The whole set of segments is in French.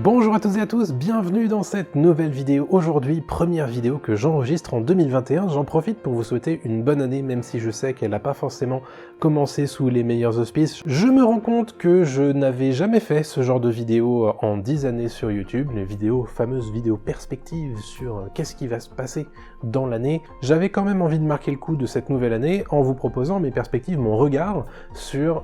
Bonjour à toutes et à tous, bienvenue dans cette nouvelle vidéo. Aujourd'hui, première vidéo que j'enregistre en 2021. J'en profite pour vous souhaiter une bonne année, même si je sais qu'elle n'a pas forcément commencé sous les meilleurs auspices. Je me rends compte que je n'avais jamais fait ce genre de vidéo en 10 années sur YouTube, les fameuses vidéos perspectives sur qu'est-ce qui va se passer dans l'année. J'avais quand même envie de marquer le coup de cette nouvelle année en vous proposant mes perspectives, mon regard sur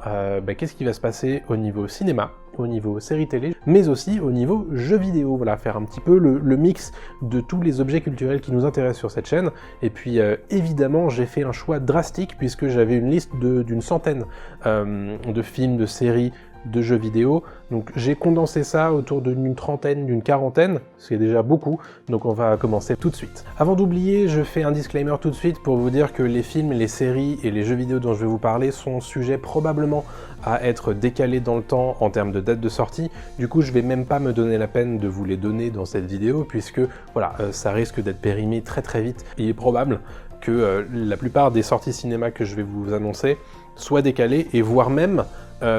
qu'est-ce qui va se passer au niveau cinéma, au niveau série télé, mais aussi au niveau jeux vidéo. Voilà, faire un petit peu le mix de tous les objets culturels qui nous intéressent sur cette chaîne. Et puis évidemment, j'ai fait un choix drastique puisque j'avais une liste d'une centaine de films, de séries, de jeux vidéo. Donc j'ai condensé ça autour d'une trentaine, d'une quarantaine, ce qui est déjà beaucoup, donc on va commencer tout de suite. Avant d'oublier, je fais un disclaimer tout de suite pour vous dire que les films, les séries et les jeux vidéo dont je vais vous parler sont sujets probablement à être décalés dans le temps en termes de date de sortie. Du coup, je vais même pas me donner la peine de vous les donner dans cette vidéo, puisque voilà, ça risque d'être périmé très très vite. Il est probable que la plupart des sorties cinéma que je vais vous annoncer soient décalées, et voire même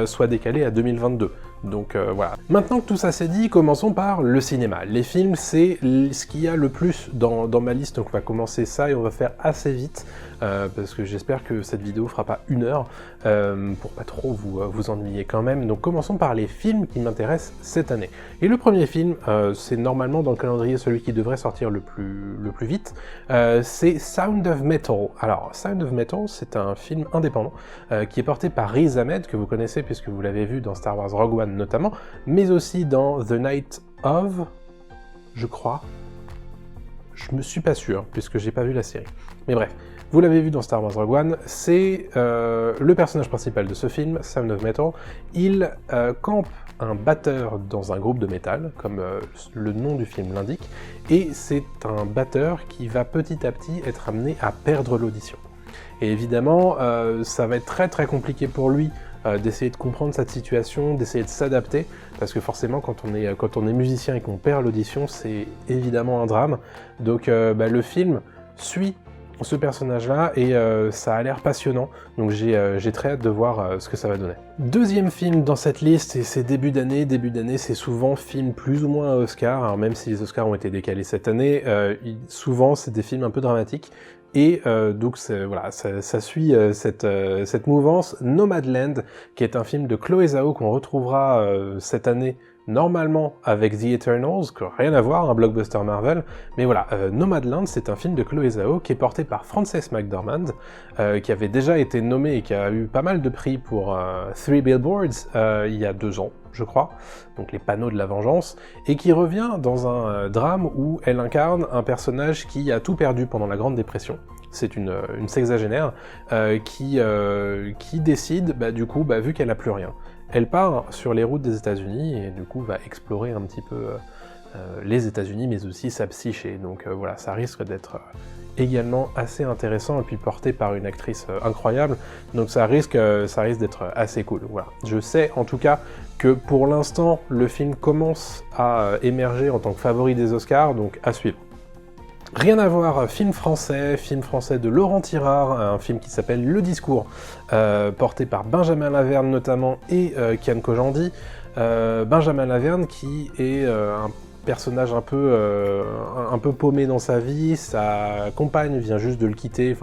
soient décalées à 2022. Donc voilà. Maintenant que tout ça c'est dit, commençons par le cinéma. Les films, c'est ce qu'il y a le plus dans ma liste, donc on va commencer ça et on va faire assez vite, parce que j'espère que cette vidéo fera pas 1 heure, pour pas trop vous ennuyer quand même. Donc commençons par les films qui m'intéressent cette année. Et le premier film, c'est normalement dans le calendrier celui qui devrait sortir le plus vite, c'est Sound of Metal. Alors, Sound of Metal, c'est un film indépendant, qui est porté par Riz Ahmed, que vous connaissez puisque vous l'avez vu dans Star Wars Rogue One notamment, mais aussi dans The Night of, je crois. Je me suis pas sûr, puisque j'ai pas vu la série. Mais bref, vous l'avez vu dans Star Wars Rogue One, c'est le personnage principal de ce film, Sound of Metal. Il campe un batteur dans un groupe de métal, comme le nom du film l'indique, et c'est un batteur qui va petit à petit être amené à perdre l'audition. Et évidemment, ça va être très très compliqué pour lui d'essayer de comprendre cette situation, d'essayer de s'adapter, parce que forcément quand on est musicien et qu'on perd l'audition, c'est évidemment un drame. Donc le film suit ce personnage-là et ça a l'air passionnant, donc j'ai très hâte de voir ce que ça va donner. Deuxième film dans cette liste, et c'est début d'année c'est souvent film plus ou moins à Oscar, alors même si les Oscars ont été décalés cette année, souvent c'est des films un peu dramatiques. Et donc voilà, ça suit cette mouvance. Nomadland, qui est un film de Chloé Zhao qu'on retrouvera cette année normalement avec The Eternals, qui n'a rien à voir, un blockbuster Marvel, mais voilà, Nomadland, c'est un film de Chloé Zhao qui est porté par Frances McDormand, qui avait déjà été nommée et qui a eu pas mal de prix pour Three Billboards il y a 2 ans, je crois, donc les panneaux de la vengeance, et qui revient dans un drame où elle incarne un personnage qui a tout perdu pendant la Grande Dépression. C'est une sexagénaire qui décide, du coup, vu qu'elle n'a plus rien, elle part sur les routes des États-Unis et du coup va explorer un petit peu les États-Unis, mais aussi sa psyché. Donc voilà, ça risque d'être également assez intéressant et puis porté par une actrice incroyable, donc ça risque d'être assez cool. Voilà. Je sais en tout cas que pour l'instant le film commence à émerger en tant que favori des Oscars, donc à suivre. Rien à voir, film français de Laurent Tirard, un film qui s'appelle Le Discours, porté par Benjamin Laverne notamment et Kian Kojandi. Benjamin Laverne qui est un personnage un peu paumé dans sa vie, sa compagne vient juste de le quitter,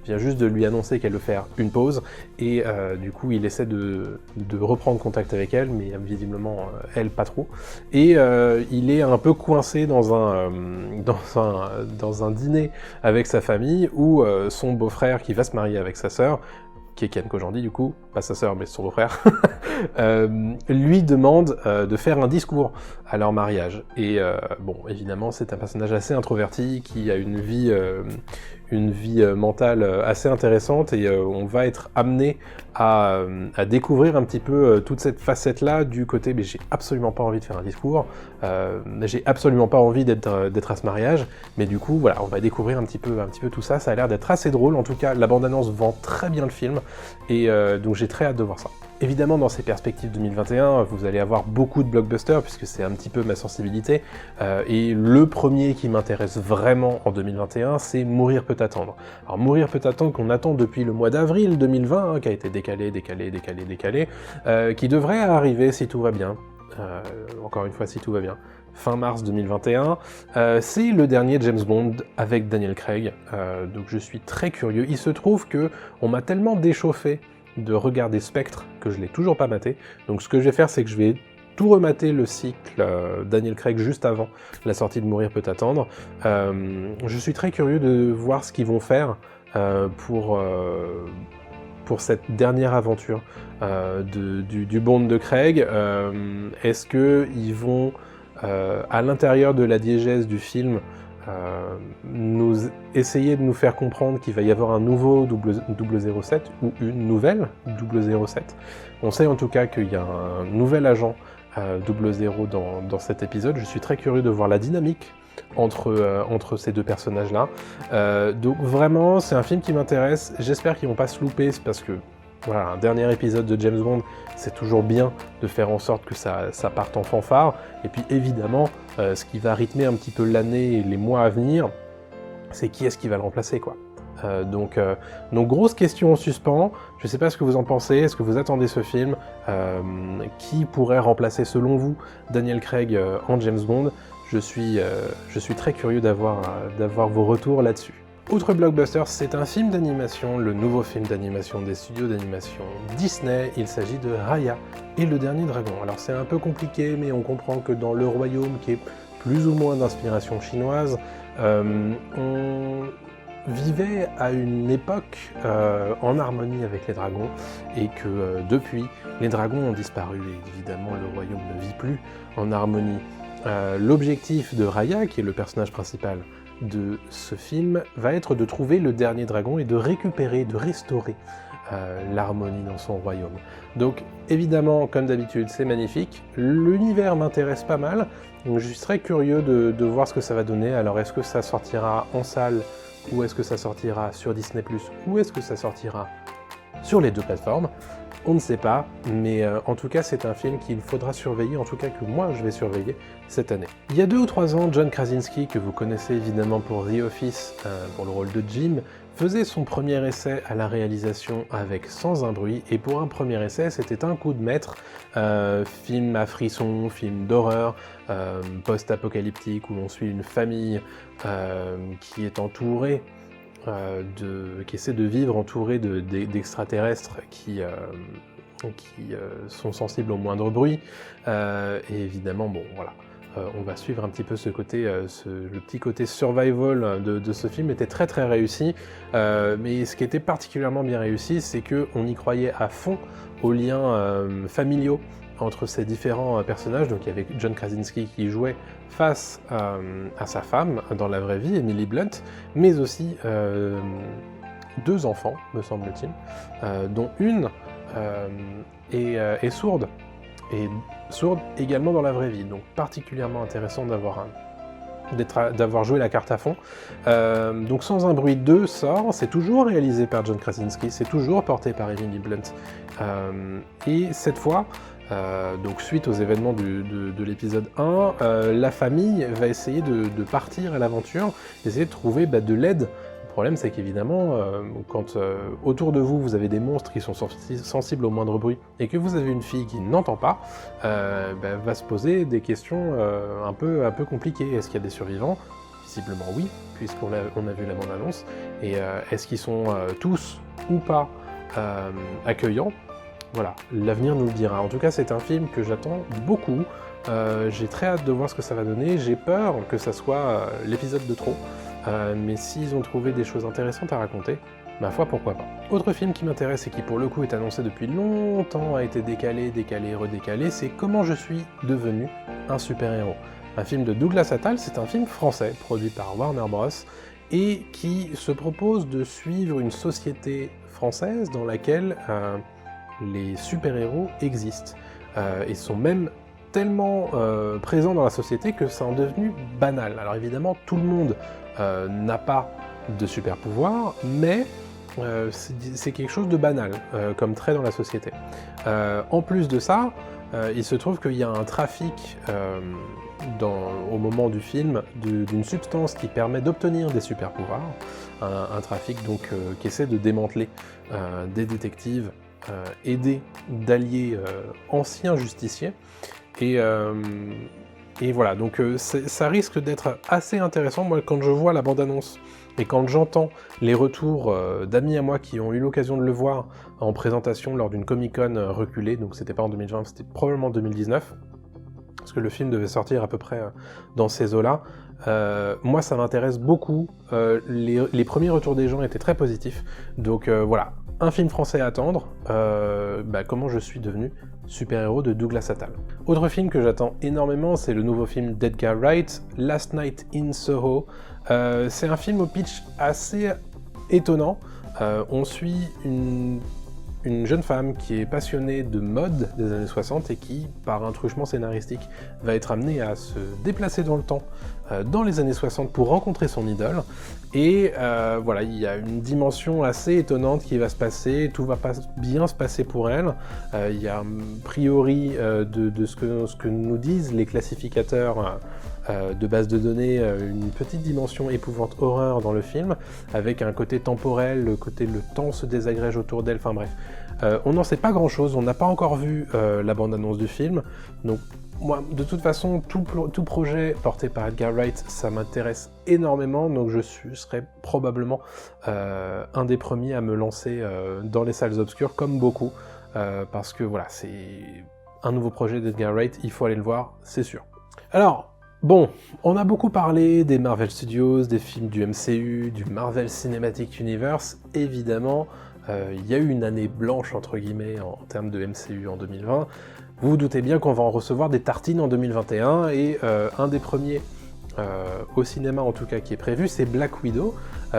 vient juste de lui annoncer qu'elle veut faire une pause, et du coup il essaie de reprendre contact avec elle, mais visiblement elle pas trop, et il est un peu coincé dans un dîner avec sa famille, où son beau-frère qui va se marier avec sa sœur, qui est Kian Kojandi du coup, pas sa sœur mais son beau-frère, lui demande de faire un discours à leur mariage. Et bon, évidemment c'est un personnage assez introverti qui a une vie mentale assez intéressante, et on va être amené à découvrir un petit peu toute cette facette-là du côté mais j'ai absolument pas envie de faire un discours, j'ai absolument pas envie d'être à ce mariage, mais du coup voilà, on va découvrir un petit peu tout ça. Ça a l'air d'être assez drôle, en tout cas la bande-annonce vend très bien le film, et donc j'ai très hâte de voir ça. Évidemment, dans ces perspectives 2021, vous allez avoir beaucoup de blockbusters, puisque c'est un petit peu ma sensibilité, et le premier qui m'intéresse vraiment en 2021, c'est Mourir peut attendre. Alors Mourir peut attendre, qu'on attend depuis le mois d'avril 2020, qui a été décalé, qui devrait arriver si tout va bien, encore une fois si tout va bien, fin mars 2021. C'est le dernier James Bond avec Daniel Craig, donc je suis très curieux. Il se trouve que on m'a tellement déchauffé de regarder Spectre que je l'ai toujours pas maté, donc ce que je vais faire c'est que je vais tout remater le cycle Daniel Craig juste avant la sortie de Mourir peut attendre. Je suis très curieux de voir ce qu'ils vont faire pour cette dernière aventure du Bond de Craig. Est-ce qu'ils vont, à l'intérieur de la diégèse du film, essayer de nous faire comprendre qu'il va y avoir un nouveau 007 ou une nouvelle 007. On sait en tout cas qu'il y a un nouvel agent 00 dans cet épisode. Je suis très curieux de voir la dynamique entre ces deux personnages-là. Donc vraiment, c'est un film qui m'intéresse. J'espère qu'ils vont pas se louper, parce que voilà, un dernier épisode de James Bond, c'est toujours bien de faire en sorte que ça parte en fanfare. Et puis évidemment, ce qui va rythmer un petit peu l'année et les mois à venir, c'est qui est-ce qui va le remplacer, quoi. Donc grosse question en suspens. Je ne sais pas ce que vous en pensez, est-ce que vous attendez ce film, qui pourrait remplacer selon vous Daniel Craig en James Bond? Je suis très curieux d'avoir vos retours là-dessus. Autre blockbuster, c'est un film d'animation, le nouveau film d'animation des studios d'animation Disney. Il s'agit de Raya et le dernier dragon. Alors c'est un peu compliqué, mais on comprend que dans le royaume qui est plus ou moins d'inspiration chinoise, on vivait à une époque en harmonie avec les dragons, et que depuis, les dragons ont disparu, et évidemment le royaume ne vit plus en harmonie. L'objectif de Raya, qui est le personnage principal de ce film, va être de trouver le dernier dragon et de récupérer, de restaurer l'harmonie dans son royaume. Donc évidemment, comme d'habitude, c'est magnifique, l'univers m'intéresse pas mal, donc je suis très curieux de voir ce que ça va donner. Alors est-ce que ça sortira en salle, ou est-ce que ça sortira sur Disney+, ou est-ce que ça sortira sur les deux plateformes? On ne sait pas, mais en tout cas c'est un film qu'il faudra surveiller, en tout cas que moi je vais surveiller cette année. Il y a 2 ou 3 ans, John Krasinski, que vous connaissez évidemment pour The Office, pour le rôle de Jim, faisait son premier essai à la réalisation avec Sans un bruit, et pour un premier essai c'était un coup de maître, film à frissons, film d'horreur, post-apocalyptique, où l'on suit une famille qui est entourée qui essaie de vivre entouré d'extraterrestres qui sont sensibles au moindre bruit, et évidemment, bon voilà, on va suivre un petit peu ce côté, le petit côté survival de ce film était très très réussi, mais ce qui était particulièrement bien réussi, c'est qu'on y croyait à fond aux liens familiaux entre ces différents personnages. Donc il y avait John Krasinski qui jouait face à sa femme dans la vraie vie, Emily Blunt, mais aussi 2 enfants, me semble-t-il, dont une est sourde, et sourde également dans la vraie vie, donc particulièrement intéressant d'avoir joué la carte à fond. Donc Sans un bruit 2 sort, c'est toujours réalisé par John Krasinski, c'est toujours porté par Emily Blunt, et cette fois, donc suite aux événements de l'épisode 1, la famille va essayer de partir à l'aventure, essayer de trouver de l'aide. Le problème, c'est qu'évidemment, quand autour de vous, vous avez des monstres qui sont sensibles au moindre bruit, et que vous avez une fille qui n'entend pas, va se poser des questions un peu compliquées. Est-ce qu'il y a des survivants? Visiblement oui, puisqu'on a vu la bande-annonce. Et est-ce qu'ils sont tous ou pas accueillants? Voilà, l'avenir nous le dira. En tout cas, c'est un film que j'attends beaucoup. J'ai très hâte de voir ce que ça va donner. J'ai peur que ça soit l'épisode de trop. Mais s'ils ont trouvé des choses intéressantes à raconter, ma foi, pourquoi pas. Autre film qui m'intéresse et qui pour le coup est annoncé depuis longtemps, a été décalé, redécalé, c'est Comment je suis devenu un super-héros. Un film de Douglas Attal, c'est un film français, produit par Warner Bros, et qui se propose de suivre une société française dans laquelle les super-héros existent, et sont même tellement présents dans la société que ça en est devenu banal. Alors évidemment, tout le monde n'a pas de super pouvoir, mais c'est quelque chose de banal comme trait dans la société. En plus de ça, il se trouve qu'il y a un trafic au moment du film d'une substance qui permet d'obtenir des super pouvoirs, un trafic donc qui essaie de démanteler des détectives aidés d'alliés anciens justiciers. Et voilà, donc ça risque d'être assez intéressant. Moi, quand je vois la bande-annonce et quand j'entends les retours d'amis à moi qui ont eu l'occasion de le voir en présentation lors d'une Comic-Con reculée, donc c'était pas en 2020, c'était probablement en 2019, parce que le film devait sortir à peu près dans ces eaux-là. Moi, ça m'intéresse beaucoup. Les premiers retours des gens étaient très positifs. Donc voilà, un film français à attendre. Comment je suis devenu super-héros de Douglas Attal. Autre film que j'attends énormément, c'est le nouveau film d'Edgar Wright, Last Night in Soho. C'est un film au pitch assez étonnant. On suit une jeune femme qui est passionnée de mode des années 60 et qui, par un truchement scénaristique, va être amenée à se déplacer dans le temps dans les années 60 pour rencontrer son idole. Et voilà, il y a une dimension assez étonnante qui va se passer, tout va pas bien se passer pour elle. Il y a a priori de ce que nous disent les classificateurs de base de données, une petite dimension épouvante horreur dans le film, avec un côté temporel, le temps se désagrège autour d'elle, enfin bref. On n'en sait pas grand chose, on n'a pas encore vu la bande-annonce du film, donc moi, de toute façon, tout projet porté par Edgar Wright, ça m'intéresse énormément, donc je serai probablement un des premiers à me lancer dans les salles obscures, comme beaucoup, parce que voilà, c'est un nouveau projet d'Edgar Wright, il faut aller le voir, c'est sûr. Alors, bon, on a beaucoup parlé des Marvel Studios, des films du MCU, du Marvel Cinematic Universe. Évidemment, il y a eu une année blanche, entre guillemets, en termes de MCU en 2020. Vous vous doutez bien qu'on va en recevoir des tartines en 2021, et un des premiers, au cinéma en tout cas, qui est prévu, c'est Black Widow.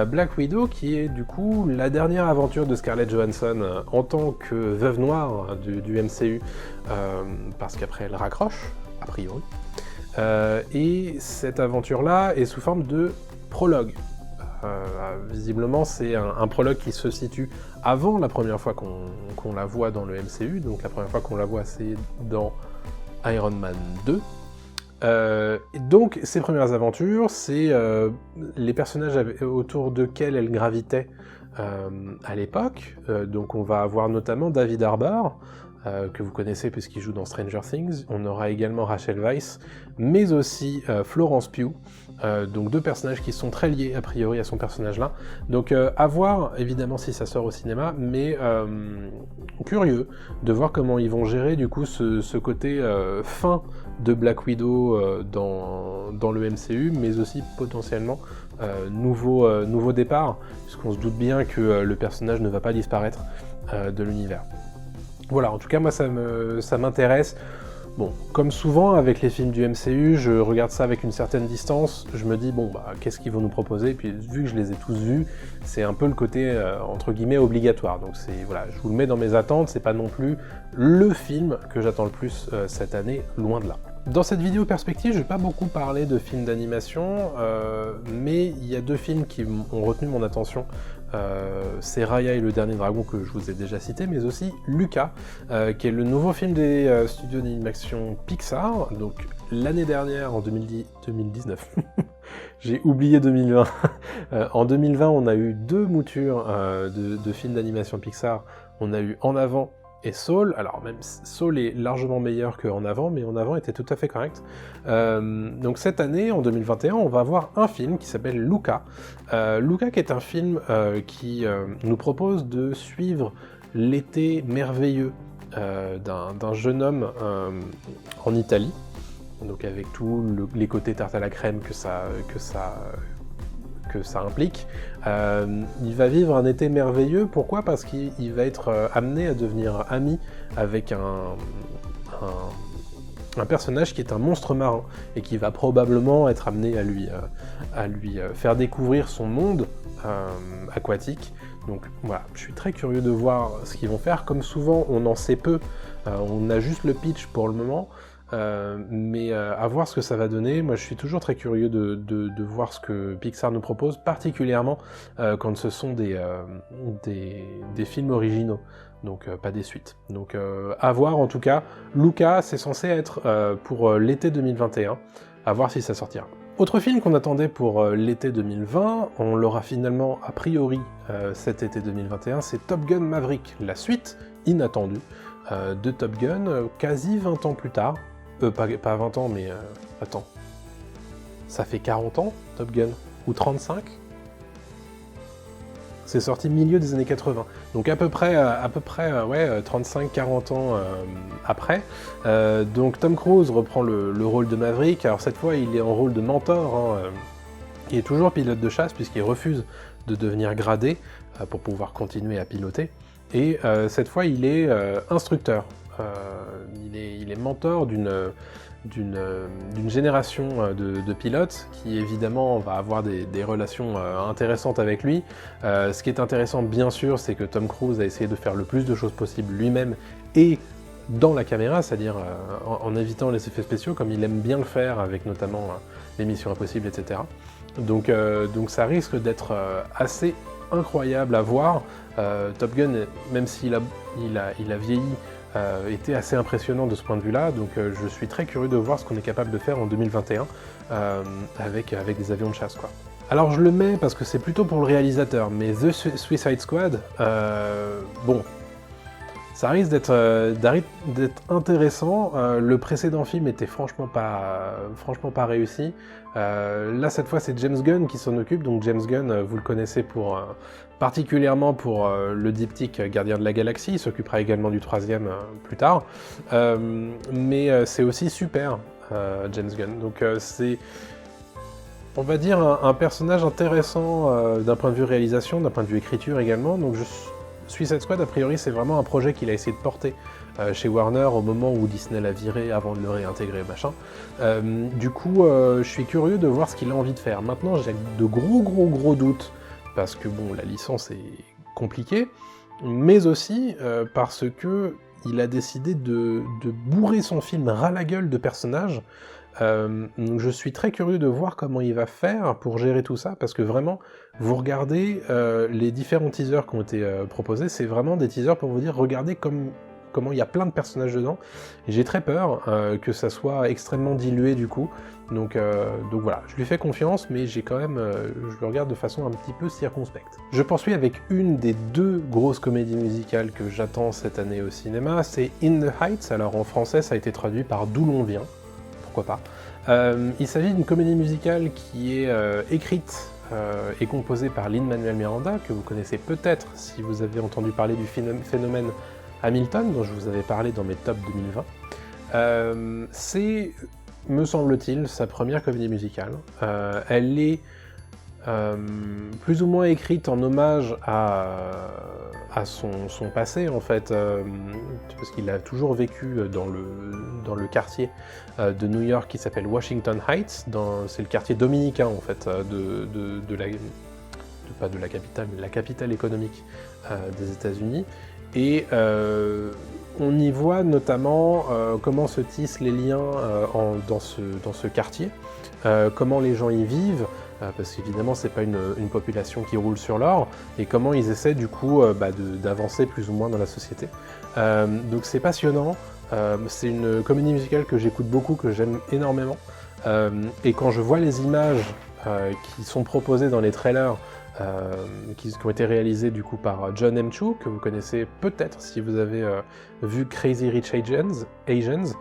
Black Widow qui est du coup la dernière aventure de Scarlett Johansson en tant que veuve noire du MCU, parce qu'après elle raccroche, a priori. Et cette aventure-là est sous forme de prologue. Visiblement, c'est un prologue qui se situe avant la première fois qu'on la voit dans le MCU, donc la première fois qu'on la voit, c'est dans Iron Man 2. Donc, ces premières aventures, c'est les personnages autour desquels elle gravitait à l'époque. Donc, on va avoir notamment David Harbour, que vous connaissez puisqu'il joue dans Stranger Things. On aura également Rachel Weisz, mais aussi Florence Pugh, donc deux personnages qui sont très liés a priori à son personnage-là. Donc à voir évidemment si ça sort au cinéma, mais curieux de voir comment ils vont gérer du coup ce côté fin de Black Widow dans le MCU, mais aussi potentiellement nouveau départ, puisqu'on se doute bien que le personnage ne va pas disparaître de l'univers. Voilà, en tout cas, moi, ça m'intéresse. Bon, comme souvent avec les films du MCU, je regarde ça avec une certaine distance. Je me dis, bon, qu'est-ce qu'ils vont nous proposer? Puis, vu que je les ai tous vus, c'est un peu le côté, entre guillemets, obligatoire. Donc, voilà, je vous le mets dans mes attentes. C'est pas non plus le film que j'attends le plus cette année, loin de là. Dans cette vidéo perspective, je vais pas beaucoup parler de films d'animation, mais il y a deux films qui ont retenu mon attention. C'est Raya et le Dernier Dragon que je vous ai déjà cité, mais aussi Luca, qui est le nouveau film des studios d'animation Pixar. Donc l'année dernière, en 2019, j'ai oublié 2020. En 2020, on a eu deux moutures de films d'animation Pixar. On a eu En Avant et Soul. Alors même Soul est largement meilleur que En Avant, mais En Avant était tout à fait correct. Donc cette année, en 2021, on va avoir un film qui s'appelle Luca. Luca qui est un film qui nous propose de suivre l'été merveilleux d'un jeune homme en Italie, donc avec tous les côtés tarte à la crème que ça implique. Il va vivre un été merveilleux. Pourquoi? Parce qu'il va être amené à devenir ami avec un personnage qui est un monstre marin et qui va probablement être amené à lui faire découvrir son monde aquatique. Donc voilà, je suis très curieux de voir ce qu'ils vont faire. Comme souvent, on en sait peu, on a juste le pitch pour le moment. Mais à voir ce que ça va donner. Moi je suis toujours très curieux de voir ce que Pixar nous propose, particulièrement quand ce sont des films originaux, donc pas des suites. Donc à voir en tout cas. Luca, c'est censé être pour l'été 2021, à voir si ça sortira. Autre film qu'on attendait pour l'été 2020, on l'aura finalement a priori cet été 2021, c'est Top Gun Maverick, la suite inattendue de Top Gun, quasi 20 ans plus tard. pas 20 ans, mais attends. Ça fait 40 ans, Top Gun? Ou 35? C'est sorti milieu des années 80. Donc à peu près ouais, 35-40 ans après. Donc Tom Cruise reprend le rôle de Maverick. Alors cette fois, il est en rôle de mentor. Hein, il est toujours pilote de chasse puisqu'il refuse de devenir gradé pour pouvoir continuer à piloter. Et cette fois, il est instructeur. Il est mentor d'une génération de pilotes qui évidemment va avoir des relations intéressantes avec lui. Ce qui est intéressant bien sûr, c'est que Tom Cruise a essayé de faire le plus de choses possible lui-même et dans la caméra, c'est-à-dire en évitant les effets spéciaux comme il aime bien le faire avec notamment les Missions Impossibles, etc. Donc ça risque d'être assez incroyable à voir. Top Gun, même s'il a vieilli, était assez impressionnant de ce point de vue-là, donc je suis très curieux de voir ce qu'on est capable de faire en 2021 avec des avions de chasse, quoi. Alors je le mets parce que c'est plutôt pour le réalisateur, mais The Suicide Squad, bon, ça risque d'être intéressant. Le précédent film était franchement pas réussi. Là, cette fois, c'est James Gunn qui s'en occupe. Donc James Gunn, vous le connaissez particulièrement pour le diptyque Gardien de la Galaxie. Il s'occupera également du 3e plus tard. Mais c'est aussi super, James Gunn. Donc c'est, on va dire, un personnage intéressant d'un point de vue réalisation, d'un point de vue écriture également. Donc Suicide Squad, a priori, c'est vraiment un projet qu'il a essayé de porter chez Warner au moment où Disney l'a viré avant de le réintégrer, machin. Du coup, je suis curieux de voir ce qu'il a envie de faire. Maintenant, j'ai de gros doutes, parce que bon, la licence est compliquée, mais aussi parce que il a décidé de bourrer son film ras la gueule de personnages. Donc je suis très curieux de voir comment il va faire pour gérer tout ça, parce que vraiment, vous regardez les différents teasers qui ont été proposés, c'est vraiment des teasers pour vous dire, regardez comment il y a plein de personnages dedans, et j'ai très peur que ça soit extrêmement dilué du coup, donc voilà, je lui fais confiance, mais j'ai quand même, je le regarde de façon un petit peu circonspecte. Je poursuis avec une des 2 grosses comédies musicales que j'attends cette année au cinéma, c'est In the Heights. Alors en français ça a été traduit par D'où l'on vient, pourquoi pas. Il s'agit d'une comédie musicale qui est écrite et composée par Lin-Manuel Miranda, que vous connaissez peut-être si vous avez entendu parler du phénomène Hamilton, dont je vous avais parlé dans mes tops 2020. C'est, me semble-t-il, sa première comédie musicale. Elle est plus ou moins écrite en hommage à son passé, en fait, parce qu'il a toujours vécu dans le quartier de New York qui s'appelle Washington Heights. C'est le quartier dominicain, en fait, pas de la capitale, mais de la capitale économique des États-Unis. Et on y voit notamment comment se tissent les liens dans ce quartier, comment les gens y vivent, parce qu'évidemment c'est pas une population qui roule sur l'or, et comment ils essaient du coup d'avancer plus ou moins dans la société. Donc c'est passionnant, c'est une comédie musicale que j'écoute beaucoup, que j'aime énormément, et quand je vois les images qui sont proposées dans les trailers, qui ont été réalisés du coup par John M. Chu, que vous connaissez peut-être si vous avez vu Crazy Rich Asians,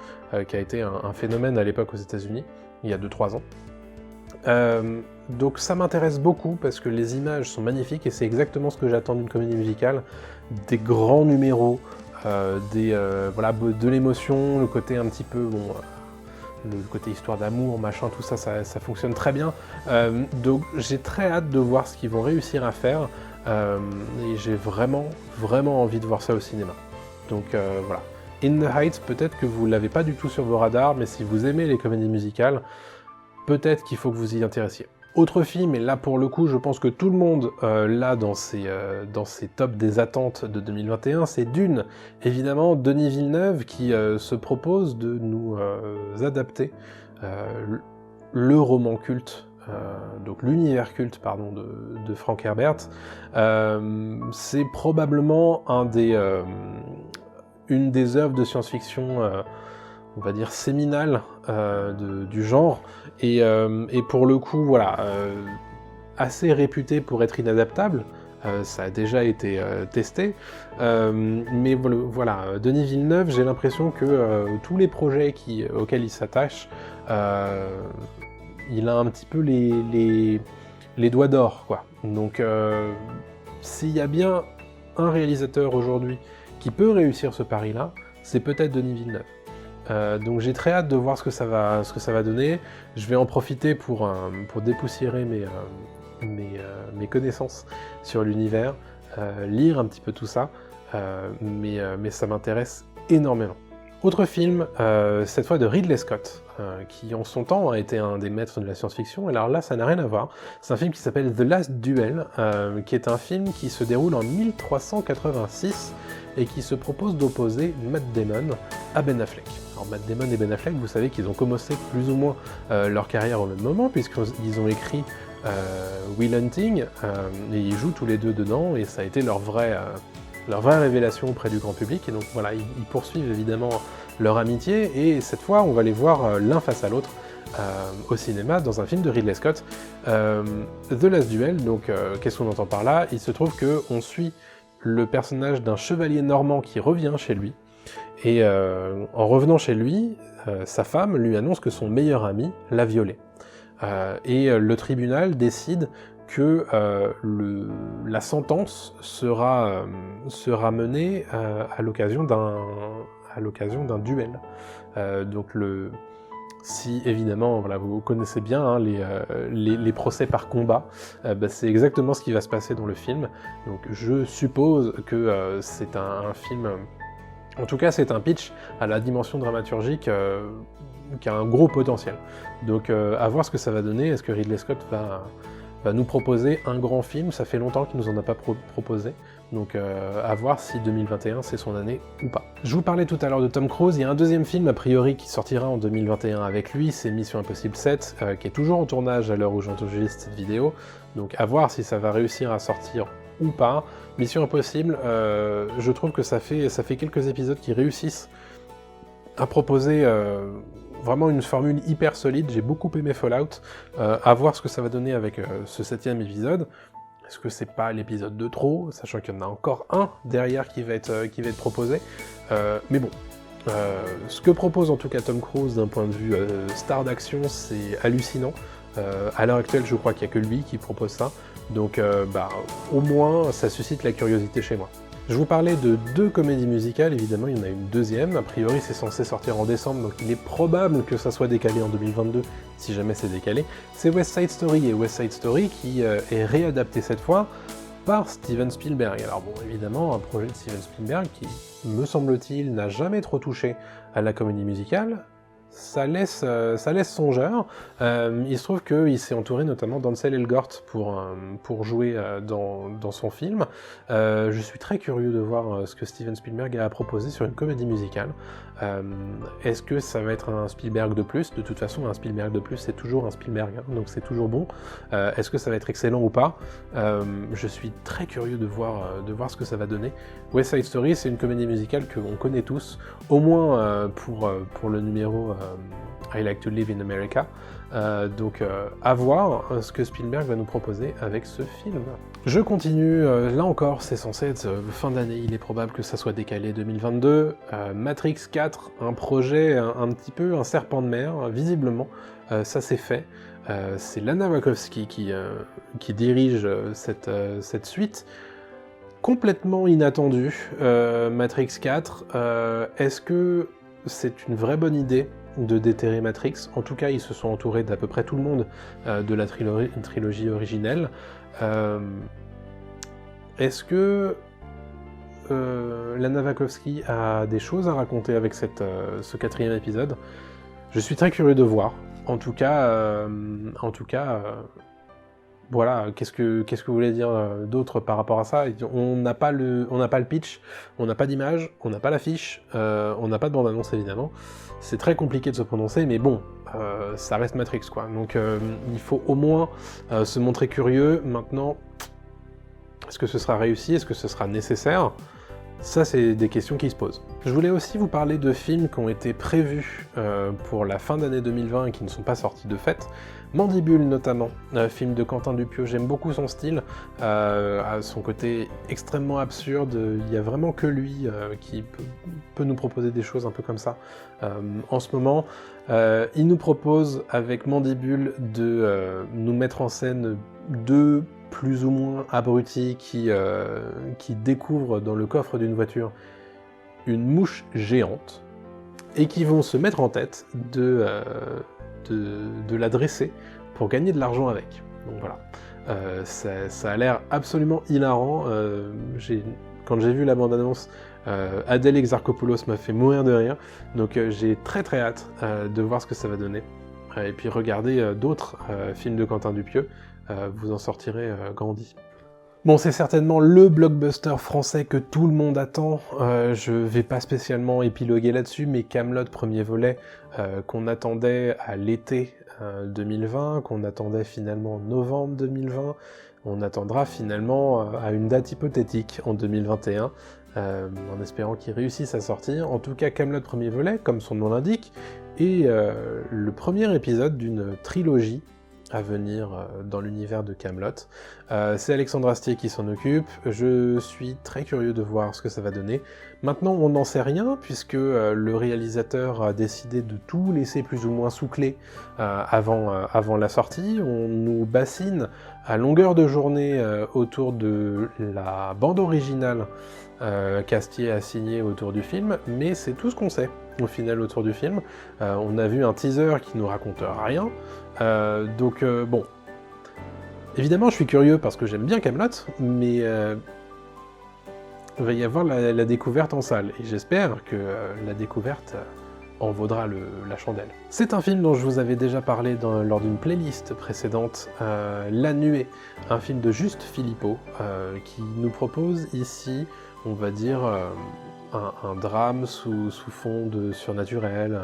qui a été un phénomène à l'époque aux États-Unis, il y a 2-3 ans. Donc ça m'intéresse beaucoup parce que les images sont magnifiques et c'est exactement ce que j'attends d'une comédie musicale, des grands numéros, voilà, de l'émotion, le côté un petit peu, bon, le côté histoire d'amour, machin, tout ça, ça fonctionne très bien. Donc j'ai très hâte de voir ce qu'ils vont réussir à faire, et j'ai vraiment envie de voir ça au cinéma. Donc voilà. In the Heights, peut-être que vous l'avez pas du tout sur vos radars, mais si vous aimez les comédies musicales, peut-être qu'il faut que vous y intéressiez. Autre film, et là pour le coup je pense que tout le monde l'a dans ses tops des attentes de 2021, c'est Dune. Évidemment, Denis Villeneuve qui se propose de nous adapter le roman culte, donc l'univers culte pardon, de Frank Herbert. C'est probablement une des œuvres de science-fiction on va dire séminale du genre, et pour le coup, voilà, assez réputé pour être inadaptable, ça a déjà été testé. Mais voilà, Denis Villeneuve, j'ai l'impression que tous les projets auxquels il s'attache, il a un petit peu les doigts d'or, quoi. Donc, s'il y a bien un réalisateur aujourd'hui qui peut réussir ce pari-là, c'est peut-être Denis Villeneuve. Donc j'ai très hâte de voir ce que ça va donner. Je vais en profiter pour dépoussiérer mes connaissances sur l'univers, lire un petit peu tout ça, mais ça m'intéresse énormément. Autre film, cette fois de Ridley Scott, qui en son temps a été un des maîtres de la science-fiction, alors là ça n'a rien à voir. C'est un film qui s'appelle The Last Duel, qui est un film qui se déroule en 1386 et qui se propose d'opposer Matt Damon à Ben Affleck. Alors Matt Damon et Ben Affleck, vous savez qu'ils ont commencé plus ou moins leur carrière au même moment, puisqu'ils ont écrit Will Hunting, et ils jouent tous les deux dedans, et ça a été leur vraie révélation auprès du grand public, et donc voilà, ils poursuivent évidemment leur amitié, et cette fois on va les voir l'un face à l'autre au cinéma dans un film de Ridley Scott, The Last Duel. Donc qu'est-ce qu'on entend par là? Il se trouve qu'on suit le personnage d'un chevalier normand qui revient chez lui, et en revenant chez lui, sa femme lui annonce que son meilleur ami l'a violée. Et le tribunal décide que la sentence sera menée à l'occasion d'un duel. Donc si évidemment, voilà, vous connaissez bien hein, les procès par combat, c'est exactement ce qui va se passer dans le film. Donc je suppose que c'est un film, en tout cas c'est un pitch à la dimension dramaturgique qui a un gros potentiel. Donc à voir ce que ça va donner. Est-ce que Ridley Scott va nous proposer un grand film? Ça fait longtemps qu'il nous en a pas proposé, donc à voir si 2021 c'est son année ou pas. Je vous parlais tout à l'heure de Tom Cruise, il y a un deuxième film a priori qui sortira en 2021 avec lui, c'est Mission Impossible 7, qui est toujours en tournage à l'heure où j'enregistre cette vidéo, donc à voir si ça va réussir à sortir ou pas. Mission Impossible, je trouve que ça fait quelques épisodes qui réussissent à proposer vraiment une formule hyper solide. J'ai beaucoup aimé Fallout, à voir ce que ça va donner avec ce 7e épisode. Est-ce que c'est pas l'épisode de trop, sachant qu'il y en a encore un derrière qui va être proposé, mais bon, ce que propose en tout cas Tom Cruise d'un point de vue star d'action, c'est hallucinant. À l'heure actuelle, je crois qu'il n'y a que lui qui propose ça, donc au moins ça suscite la curiosité chez moi. Je vous parlais de 2 comédies musicales, évidemment il y en a une deuxième, a priori c'est censé sortir en décembre, donc il est probable que ça soit décalé en 2022, si jamais c'est décalé. C'est West Side Story, et West Side Story qui est réadapté cette fois par Steven Spielberg. Alors bon, évidemment, un projet de Steven Spielberg qui, me semble-t-il, n'a jamais trop touché à la comédie musicale. Ça laisse songeur. Il se trouve qu'il s'est entouré notamment d'Ansel Elgort pour jouer dans son film. Je suis très curieux de voir ce que Steven Spielberg a proposé sur une comédie musicale. Est-ce que ça va être un Spielberg de plus? De toute façon, un Spielberg de plus, c'est toujours un Spielberg, hein, donc c'est toujours bon. Est-ce que ça va être excellent ou pas? Je suis très curieux de voir ce que ça va donner. West Side Story, c'est une comédie musicale que l'on connaît tous, au moins pour le numéro I Like to Live in America. Donc à voir ce que Spielberg va nous proposer avec ce film. Je continue, là encore c'est censé être fin d'année, il est probable que ça soit décalé 2022. Matrix 4, un projet un petit peu un serpent de mer, visiblement, ça s'est fait. C'est Lana Wachowski qui dirige cette suite. Complètement inattendue, Matrix 4, est-ce que c'est une vraie bonne idée de déterrer Matrix? En tout cas, ils se sont entourés d'à peu près tout le monde de la trilogie originelle. Est-ce que Lana Wachowski a des choses à raconter avec ce 4e épisode? Je suis très curieux de voir. En tout cas, voilà, qu'est-ce que vous voulez dire d'autre par rapport à ça? On n'a pas le pitch, on n'a pas d'image, on n'a pas l'affiche, on n'a pas de bande-annonce évidemment. C'est très compliqué de se prononcer, mais bon, ça reste Matrix quoi. Donc il faut au moins se montrer curieux. Maintenant, est-ce que ce sera réussi? Est-ce que ce sera nécessaire? Ça, c'est des questions qui se posent. Je voulais aussi vous parler de films qui ont été prévus pour la fin d'année 2020 et qui ne sont pas sortis de fait. Mandibule notamment, film de Quentin Dupieux, j'aime beaucoup son style, à son côté extrêmement absurde, il n'y a vraiment que lui qui peut nous proposer des choses un peu comme ça. En ce moment, il nous propose avec Mandibule de nous mettre en scène deux plus ou moins abrutis qui découvrent dans le coffre d'une voiture une mouche géante et qui vont se mettre en tête de la dresser pour gagner de l'argent avec. Donc voilà, ça a l'air absolument hilarant. Quand j'ai vu la bande-annonce, Adèle Exarchopoulos m'a fait mourir de rire, donc j'ai très hâte de voir ce que ça va donner. Et puis regardez d'autres films de Quentin Dupieux, vous en sortirez grandi. Bon, c'est certainement le blockbuster français que tout le monde attend, je vais pas spécialement épiloguer là-dessus, mais Kaamelott premier volet, qu'on attendait à l'été 2020, qu'on attendait finalement en novembre 2020, on attendra finalement à une date hypothétique en 2021, en espérant qu'il réussisse à sortir. En tout cas, Kaamelott premier volet, comme son nom l'indique, est le premier épisode d'une trilogie à venir dans l'univers de Kaamelott. C'est Alexandre Astier qui s'en occupe, je suis très curieux de voir ce que ça va donner. Maintenant, on n'en sait rien, puisque le réalisateur a décidé de tout laisser plus ou moins sous clé avant la sortie. On nous bassine à longueur de journée autour de la bande originale qu'Astier a signée autour du film, mais c'est tout ce qu'on sait au final autour du film. On a vu un teaser qui nous raconte rien, donc bon, évidemment je suis curieux parce que j'aime bien Kaamelott, mais il va y avoir la découverte en salle, et j'espère que la découverte en vaudra la chandelle. C'est un film dont je vous avais déjà parlé lors d'une playlist précédente, La Nuée, un film de Juste Philippot, qui nous propose ici, on va dire, un drame sous fond de surnaturel,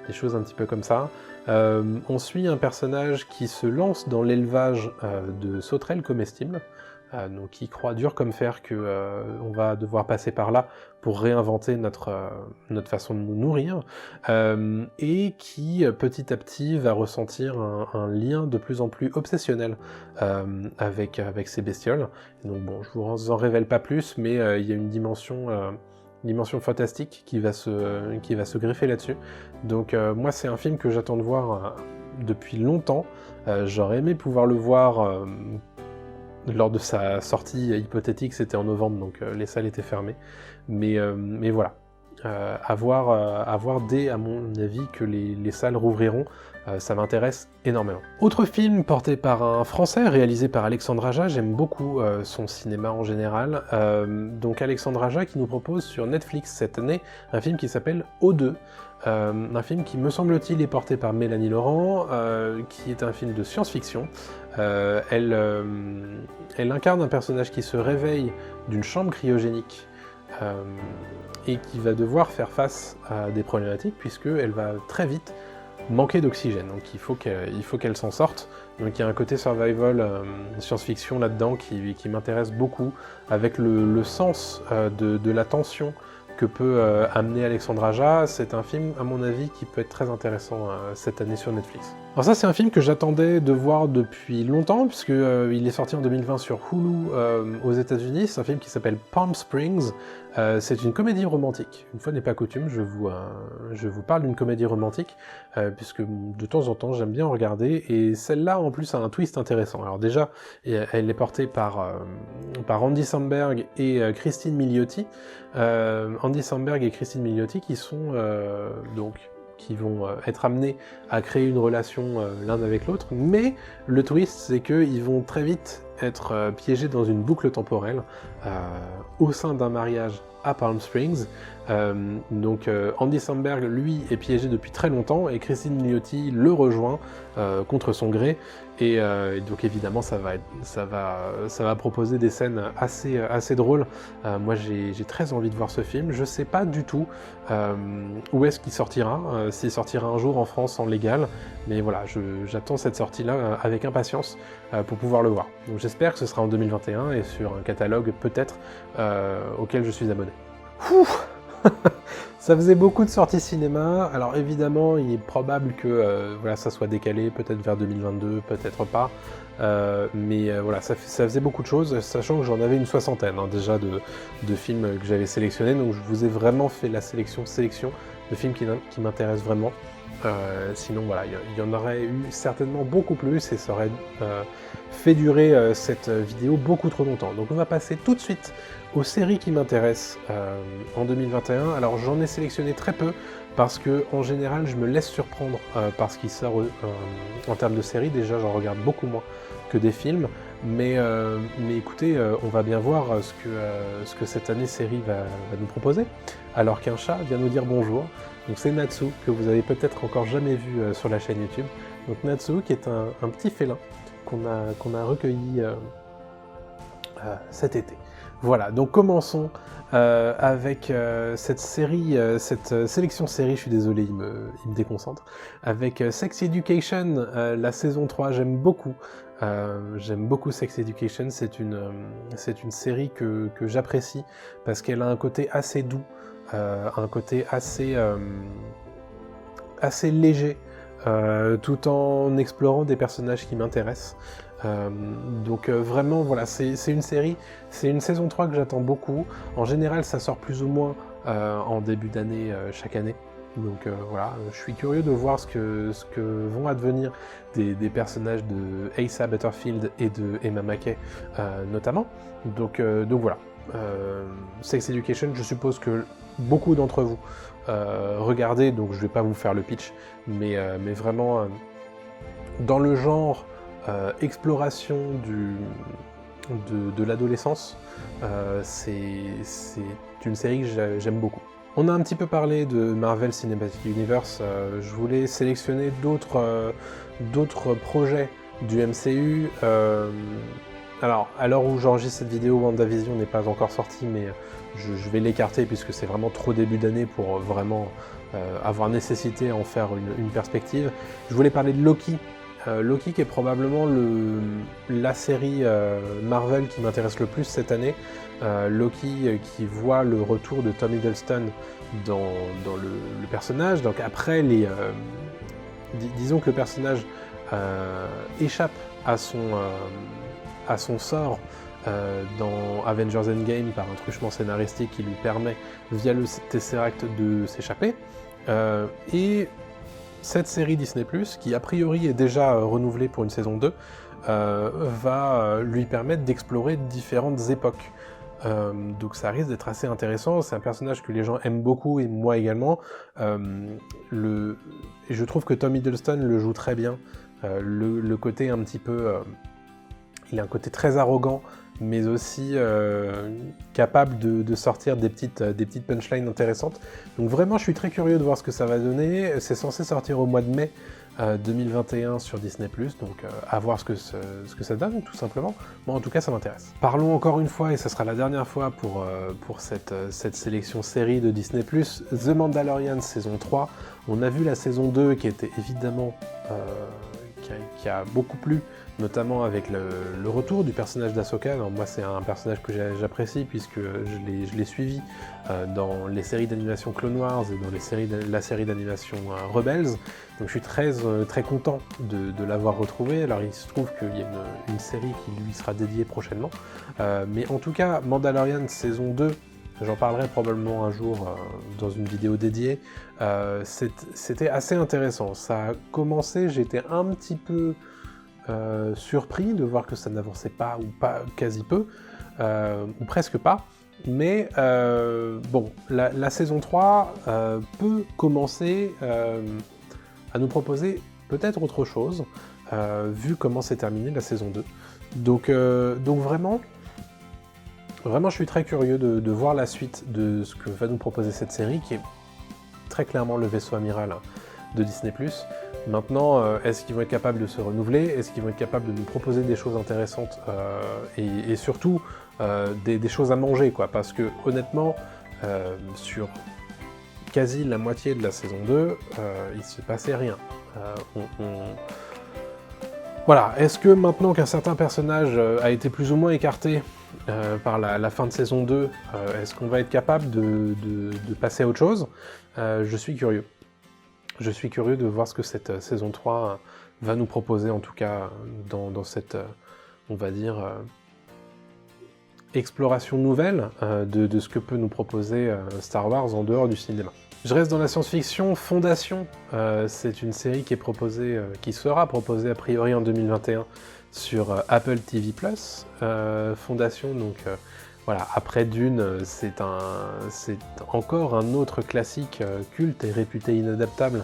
des choses un petit peu comme ça. On suit un personnage qui se lance dans l'élevage de sauterelles comestibles, donc qui croit dur comme fer qu'on va devoir passer par là pour réinventer notre façon de nous nourrir, et qui petit à petit va ressentir un lien de plus en plus obsessionnel avec ces bestioles. Et donc bon, je vous en révèle pas plus, mais il y a une dimension fantastique qui va se greffer là-dessus. Donc moi c'est un film que j'attends de voir depuis longtemps. J'aurais aimé pouvoir le voir lors de sa sortie hypothétique, c'était en novembre, donc les salles étaient fermées. Mais voilà, à voir dès, à mon avis, que les salles rouvriront, ça m'intéresse énormément. Autre film porté par un Français, réalisé par Alexandre Aja, j'aime beaucoup son cinéma en général. Donc Alexandre Aja qui nous propose sur Netflix cette année un film qui s'appelle O2, un film qui, me semble-t-il, est porté par Mélanie Laurent, qui est un film de science-fiction. Elle incarne un personnage qui se réveille d'une chambre cryogénique et qui va devoir faire face à des problématiques, puisqu'elle va très vite manquer d'oxygène, donc il faut qu'elle s'en sorte. Donc il y a un côté survival, science-fiction là-dedans qui m'intéresse beaucoup, avec le sens de la tension que peut amener Alexandre Aja. C'est un film, à mon avis, qui peut être très intéressant cette année sur Netflix. Alors ça, c'est un film que j'attendais de voir depuis longtemps, puisque il est sorti en 2020 sur Hulu aux États-Unis. C'est un film qui s'appelle Palm Springs. C'est une comédie romantique. Une fois n'est pas coutume, je vous parle d'une comédie romantique, puisque de temps en temps, j'aime bien en regarder, et celle-là, en plus, a un twist intéressant. Alors déjà, elle est portée par Andy Samberg et Christine Milioti. Andy Samberg et Christine Milioti qui vont être amenés à créer une relation l'un avec l'autre, mais le twist, c'est qu'ils vont très vite être piégés dans une boucle temporelle au sein d'un mariage à Palm Springs. Donc Andy Samberg, lui, est piégé depuis très longtemps, et Christine Milioti le rejoint contre son gré, et donc évidemment ça va proposer des scènes assez drôles. Moi j'ai très envie de voir ce film. Je sais pas du tout où est-ce qu'il sortira, s'il sortira un jour en France en légal, mais voilà, j'attends cette sortie-là avec impatience pour pouvoir le voir. Donc j'espère que ce sera en 2021 et sur un catalogue peut-être auquel je suis abonné. Ouh. Ça faisait beaucoup de sorties cinéma, alors évidemment il est probable que voilà, ça soit décalé, peut-être vers 2022, peut-être pas, mais voilà, ça faisait beaucoup de choses, sachant que j'en avais une soixantaine déjà de films que j'avais sélectionnés, donc je vous ai vraiment fait la sélection de films qui m'intéressent vraiment. Sinon voilà, il y en aurait eu certainement beaucoup plus et ça aurait fait durer cette vidéo beaucoup trop longtemps. Donc on va passer tout de suite aux séries qui m'intéressent en 2021. Alors j'en ai sélectionné très peu parce que en général je me laisse surprendre par ce qui sort en termes de séries. Déjà j'en regarde beaucoup moins que des films, mais écoutez, on va bien voir ce que cette année série va nous proposer. Alors qu'un chat vient nous dire bonjour. Donc c'est Natsu, que vous avez peut-être encore jamais vu sur la chaîne YouTube. Donc Natsu qui est un petit félin qu'on a recueilli cet été. Voilà, donc commençons avec cette série, cette sélection série, je suis désolé, il me déconcentre, avec Sex Education, la saison 3, j'aime beaucoup Sex Education, c'est une série que j'apprécie, parce qu'elle a un côté assez doux, un côté assez léger, tout en explorant des personnages qui m'intéressent. Donc vraiment voilà, c'est une série, c'est une saison 3 que j'attends beaucoup. En général ça sort plus ou moins en début d'année chaque année. Donc voilà, je suis curieux de voir ce que vont advenir des personnages de Asa Butterfield et de Emma Mackey notamment. Donc voilà, Sex Education, je suppose que beaucoup d'entre vous regardez, donc je vais pas vous faire le pitch, mais vraiment dans le genre exploration de l'adolescence, c'est une série que j'aime beaucoup. On a un petit peu parlé de Marvel Cinematic Universe, je voulais sélectionner d'autres projets du MCU. Alors, à l'heure où j'enregistre cette vidéo, WandaVision n'est pas encore sorti, mais je vais l'écarter puisque c'est vraiment trop début d'année pour vraiment avoir nécessité à en faire une perspective. Je voulais parler de Loki. Loki qui est probablement la série Marvel qui m'intéresse le plus cette année. Loki qui voit le retour de Tom Hiddleston dans le personnage. Donc après, disons que le personnage échappe à son sort dans Avengers Endgame par un truchement scénaristique qui lui permet, via le Tesseract, de s'échapper. Et cette série Disney+, qui a priori est déjà renouvelée pour une saison 2, va lui permettre d'explorer différentes époques. Donc ça risque d'être assez intéressant, c'est un personnage que les gens aiment beaucoup, et moi également. Et je trouve que Tom Hiddleston le joue très bien, le côté un petit peu... il a un côté très arrogant, mais aussi capable de sortir des petites punchlines intéressantes. Donc vraiment, je suis très curieux de voir ce que ça va donner. C'est censé sortir au mois de mai 2021 sur Disney+, donc à voir ce que ça donne, tout simplement. Moi, en tout cas, ça m'intéresse. Parlons encore une fois, et ce sera la dernière fois pour cette sélection série de Disney+, The Mandalorian saison 3. On a vu la saison 2 qui était évidemment... qui a beaucoup plu, notamment avec le retour du personnage d'Ahsoka. Alors moi c'est un personnage que j'apprécie puisque je l'ai suivi dans les séries d'animation Clone Wars et dans la série d'animation Rebels. Donc je suis très content de l'avoir retrouvé. Alors il se trouve qu'il y a une série qui lui sera dédiée prochainement. Mais en tout cas, Mandalorian saison 2, j'en parlerai probablement un jour dans une vidéo dédiée. C'était assez intéressant. Ça a commencé, j'étais un petit peu surpris de voir que ça n'avançait pas, ou pas quasi peu, ou presque pas. Mais bon, la saison 3 peut commencer à nous proposer peut-être autre chose, vu comment s'est terminée la saison 2. Donc vraiment, je suis très curieux de voir la suite de ce que va nous proposer cette série, qui est très clairement le vaisseau amiral de Disney+. Maintenant, est-ce qu'ils vont être capables de se renouveler? Est-ce qu'ils vont être capables de nous proposer des choses intéressantes et surtout des choses à manger, quoi? Parce que honnêtement, sur quasi la moitié de la saison 2, il se passait rien. Voilà, est-ce que maintenant qu'un certain personnage a été plus ou moins écarté par la fin de saison 2, est-ce qu'on va être capable de passer à autre chose? Je suis curieux. Je suis curieux de voir ce que cette saison 3 va nous proposer, en tout cas dans cette, on va dire, exploration nouvelle de ce que peut nous proposer Star Wars en dehors du cinéma. Je reste dans la science-fiction. Fondation, c'est une série qui est proposée, qui sera proposée a priori en 2021 sur Apple TV+. Fondation, donc voilà, après Dune, c'est encore un autre classique culte et réputé inadaptable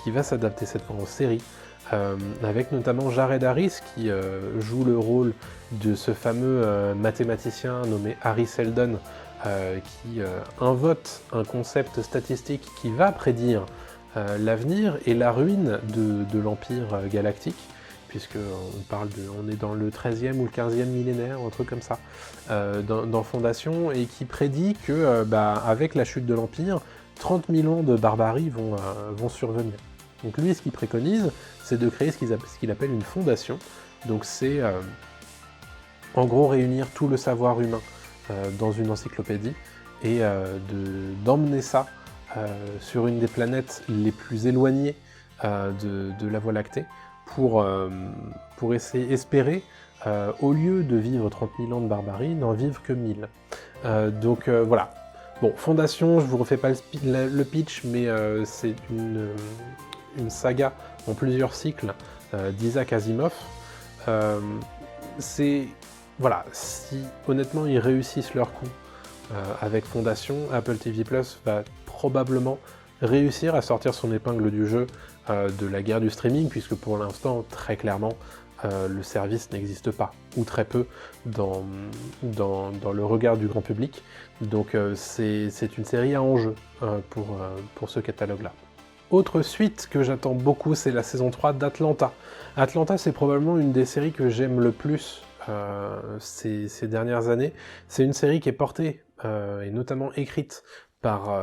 qui va s'adapter cette fois en série, avec notamment Jared Harris qui joue le rôle de ce fameux mathématicien nommé Harry Seldon, qui invote un concept statistique qui va prédire l'avenir et la ruine de l'Empire galactique, on est dans le 13e ou le 15e millénaire, un truc comme ça, dans Fondation, et qui prédit que, avec la chute de l'Empire, 30 000 ans de barbarie vont survenir. Donc lui, ce qu'il préconise, c'est de créer ce qu'il appelle une fondation. Donc c'est, en gros, réunir tout le savoir humain dans une encyclopédie, et d'emmener ça sur une des planètes les plus éloignées de la Voie lactée, pour espérer, au lieu de vivre 30 000 ans de barbarie, n'en vivre que 1000. Voilà. Bon, Fondation, je vous refais pas le pitch, mais c'est une saga en plusieurs cycles d'Isaac Asimov. Voilà, si honnêtement ils réussissent leur coup avec Fondation, Apple TV+ va probablement réussir à sortir son épingle du jeu de la guerre du streaming, puisque pour l'instant, très clairement, le service n'existe pas, ou très peu, dans le regard du grand public. Donc c'est une série à enjeu pour ce catalogue-là. Autre suite que j'attends beaucoup, c'est la saison 3 d'Atlanta. Atlanta, c'est probablement une des séries que j'aime le plus ces dernières années. C'est une série qui est portée, et notamment écrite, par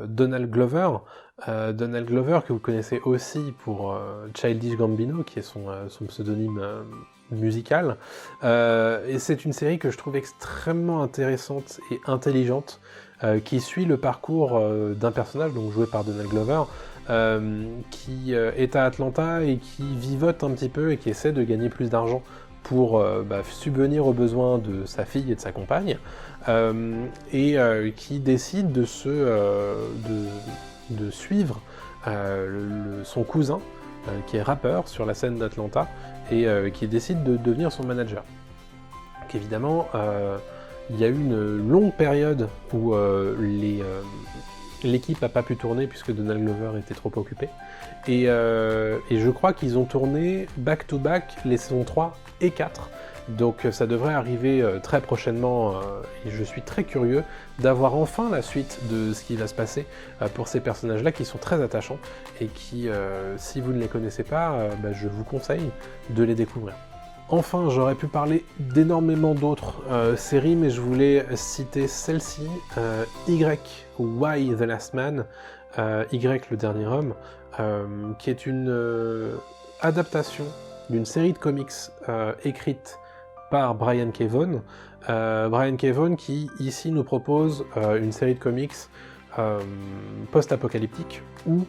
Donald Glover. Donald Glover, que vous connaissez aussi pour Childish Gambino, qui est son pseudonyme musical. Et c'est une série que je trouve extrêmement intéressante et intelligente, qui suit le parcours d'un personnage, donc joué par Donald Glover, qui est à Atlanta et qui vivote un petit peu et qui essaie de gagner plus d'argent pour subvenir aux besoins de sa fille et de sa compagne, et qui décide de suivre son cousin, qui est rappeur sur la scène d'Atlanta, et qui décide de devenir son manager. Donc évidemment, il y a eu une longue période où l'équipe n'a pas pu tourner puisque Donald Glover était trop occupé, et je crois qu'ils ont tourné back-to-back les saisons 3 et 4, donc ça devrait arriver très prochainement, et je suis très curieux d'avoir enfin la suite de ce qui va se passer pour ces personnages-là qui sont très attachants, et qui, si vous ne les connaissez pas, je vous conseille de les découvrir. Enfin, j'aurais pu parler d'énormément d'autres séries, mais je voulais citer celle-ci, Y, Why the Last Man, Y le dernier homme, qui est une adaptation d'une série de comics écrite par Brian K. Vaughan. Brian K. Vaughan qui, ici, nous propose une série de comics post-apocalyptique où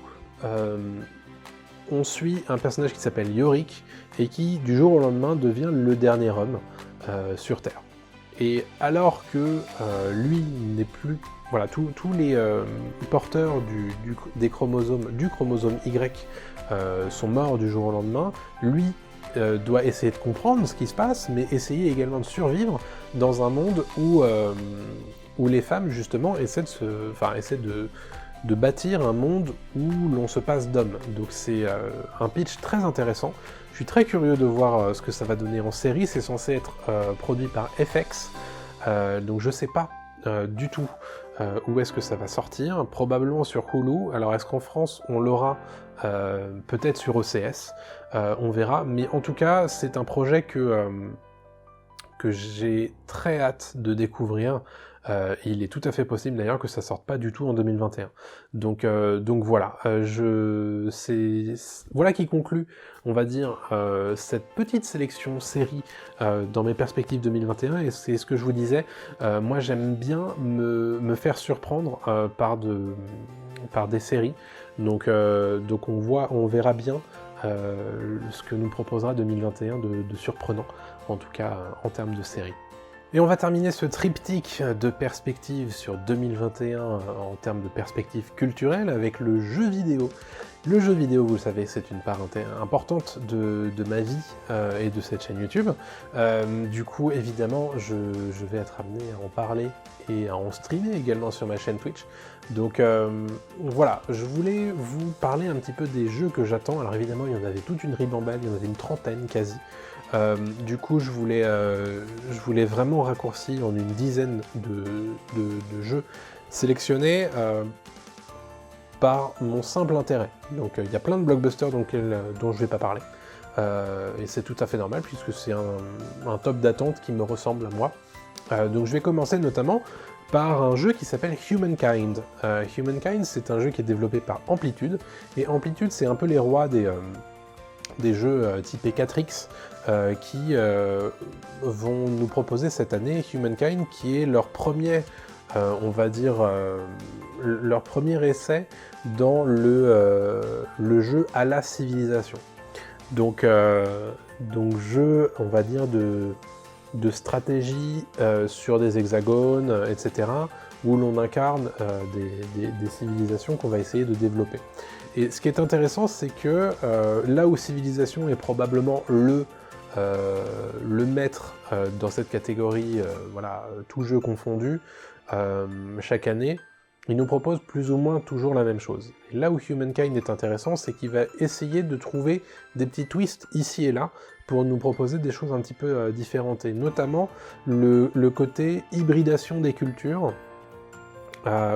on suit un personnage qui s'appelle Yorick et qui, du jour au lendemain, devient le dernier homme sur Terre. Et alors que lui n'est plus... Voilà, tous les porteurs du chromosome Y sont morts du jour au lendemain, lui doit essayer de comprendre ce qui se passe, mais essayer également de survivre dans un monde où les femmes, justement, essaient de bâtir un monde où l'on se passe d'hommes. Donc c'est un pitch très intéressant. Je suis très curieux de voir ce que ça va donner en série. C'est censé être produit par FX, donc je sais pas du tout où est-ce que ça va sortir. Probablement sur Hulu. Alors est-ce qu'en France on l'aura peut-être sur OCS, on verra. Mais en tout cas, c'est un projet que j'ai très hâte de découvrir. Il est tout à fait possible d'ailleurs que ça sorte pas du tout en 2021. Donc voilà, voilà qui conclut, on va dire, cette petite sélection série dans mes perspectives 2021, et c'est ce que je vous disais, moi j'aime bien me faire surprendre par des séries, donc on verra bien ce que nous proposera 2021 de surprenant, en tout cas en termes de séries. Et on va terminer ce triptyque de perspectives sur 2021 en termes de perspectives culturelles avec le jeu vidéo. Le jeu vidéo, vous le savez, c'est une part importante de ma vie et de cette chaîne YouTube. Du coup, évidemment, je vais être amené à en parler et à en streamer également sur ma chaîne Twitch. Donc voilà, je voulais vous parler un petit peu des jeux que j'attends. Alors évidemment, il y en avait toute une ribambelle, il y en avait une trentaine quasi. Du coup, je voulais vraiment raccourcir en une dizaine de jeux sélectionnés par mon simple intérêt. Donc il y a plein de blockbusters dont je ne vais pas parler. Et c'est tout à fait normal puisque c'est un top d'attente qui me ressemble à moi. Donc je vais commencer notamment par un jeu qui s'appelle Humankind. Humankind, c'est un jeu qui est développé par Amplitude, et Amplitude, c'est un peu les rois des jeux typés 4X qui vont nous proposer cette année Humankind, qui est leur premier, on va dire, leur premier essai dans le jeu à la civilisation. Donc jeu, on va dire, de stratégie sur des hexagones, etc., où l'on incarne des civilisations qu'on va essayer de développer. Et ce qui est intéressant, c'est que là où Civilisation est probablement le maître dans cette catégorie, voilà, tout jeu confondu, chaque année, il nous propose plus ou moins toujours la même chose. Et là où Humankind est intéressant, c'est qu'il va essayer de trouver des petits twists ici et là pour nous proposer des choses un petit peu différentes, et notamment le côté hybridation des cultures.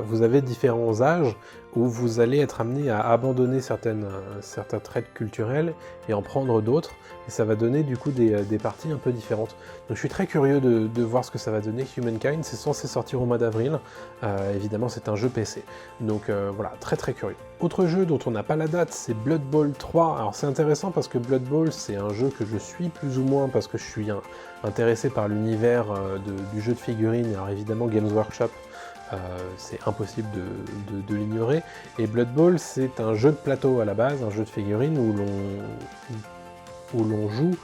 Vous avez différents âges où vous allez être amené à abandonner certains traits culturels et en prendre d'autres, et ça va donner du coup des parties un peu différentes. Donc je suis très curieux de voir ce que ça va donner. Humankind, c'est censé sortir au mois d'avril, évidemment c'est un jeu PC, donc voilà, très très curieux. Autre jeu dont on n'a pas la date, c'est Blood Bowl 3. Alors c'est intéressant parce que Blood Bowl, c'est un jeu que je suis plus ou moins parce que je suis intéressé par l'univers du jeu de figurines. Alors évidemment Games Workshop, c'est impossible de l'ignorer, et Blood Bowl, c'est un jeu de plateau à la base, un jeu de figurines où l'on joue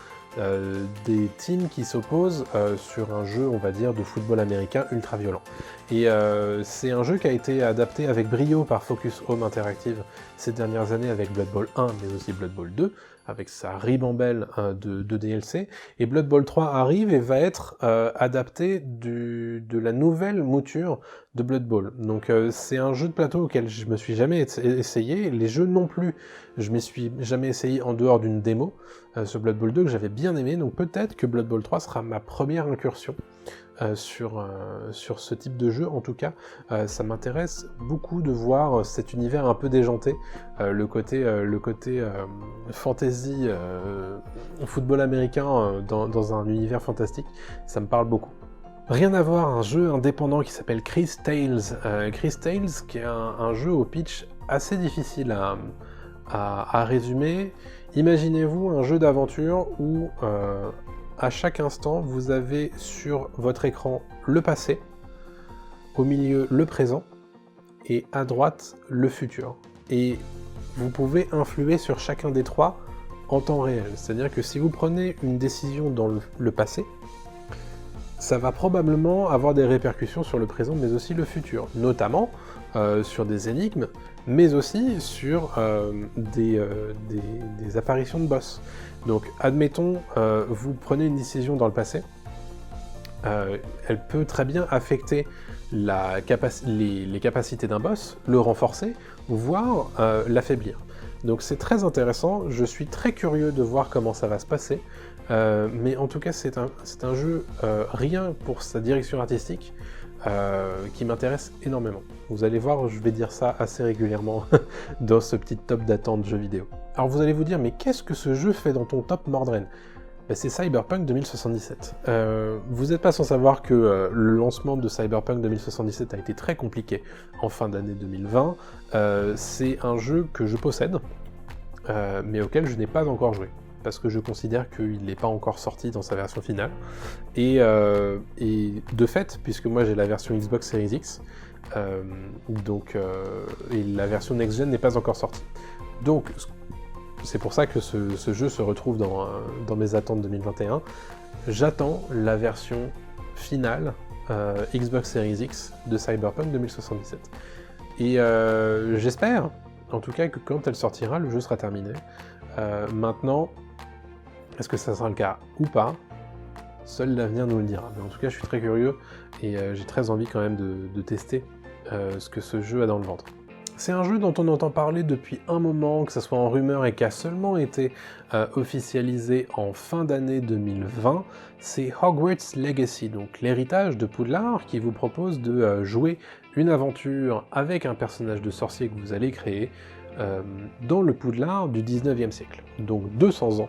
des teams qui s'opposent sur un jeu, on va dire, de football américain ultra violent. Et c'est un jeu qui a été adapté avec brio par Focus Home Interactive ces dernières années avec Blood Bowl 1, mais aussi Blood Bowl 2, avec sa ribambelle de DLC, et Blood Bowl 3 arrive et va être adapté de la nouvelle mouture de Blood Bowl. Donc c'est un jeu de plateau auquel je me suis jamais essayé, les jeux non plus, je m'y suis jamais essayé en dehors d'une démo, sur Blood Bowl 2 que j'avais bien aimé, donc peut-être que Blood Bowl 3 sera ma première incursion sur ce type de jeu. En tout cas, ça m'intéresse beaucoup de voir cet univers un peu déjanté, le côté fantasy, football américain dans un univers fantastique, ça me parle beaucoup. Rien à voir, un jeu indépendant qui s'appelle Chris Tales. Chris Tales, qui est un jeu au pitch assez difficile à résumer. Imaginez-vous un jeu d'aventure où à chaque instant, vous avez sur votre écran le passé, au milieu le présent, et à droite le futur. Et vous pouvez influer sur chacun des trois en temps réel. C'est-à-dire que si vous prenez une décision dans le passé, ça va probablement avoir des répercussions sur le présent, mais aussi le futur, notamment sur des énigmes, mais aussi sur des apparitions de boss. Donc, admettons, vous prenez une décision dans le passé, elle peut très bien affecter les capacités d'un boss, le renforcer, voire l'affaiblir. Donc c'est très intéressant, je suis très curieux de voir comment ça va se passer, mais en tout cas c'est un jeu, rien pour sa direction artistique, qui m'intéresse énormément. Vous allez voir, je vais dire ça assez régulièrement dans ce petit top d'attente jeux vidéo. Alors vous allez vous dire, mais qu'est-ce que ce jeu fait dans ton top Mordred ? C'est Cyberpunk 2077. Vous n'êtes pas sans savoir que le lancement de Cyberpunk 2077 a été très compliqué en fin d'année 2020. C'est un jeu que je possède, mais auquel je n'ai pas encore joué, parce que je considère qu'il n'est pas encore sorti dans sa version finale. Et de fait, puisque moi j'ai la version Xbox Series X, et la version next-gen n'est pas encore sortie. Donc, c'est pour ça que ce jeu se retrouve dans mes attentes 2021. J'attends la version finale Xbox Series X de Cyberpunk 2077. Et j'espère, en tout cas, que quand elle sortira, le jeu sera terminé. Maintenant, est-ce que ça sera le cas ou pas? Seul l'avenir nous le dira. Mais en tout cas, je suis très curieux et j'ai très envie quand même de tester ce que ce jeu a dans le ventre. C'est un jeu dont on entend parler depuis un moment, que ce soit en rumeur et qui a seulement été officialisé en fin d'année 2020. C'est Hogwarts Legacy, donc l'héritage de Poudlard, qui vous propose de jouer une aventure avec un personnage de sorcier que vous allez créer dans le Poudlard du 19e siècle, donc 200 ans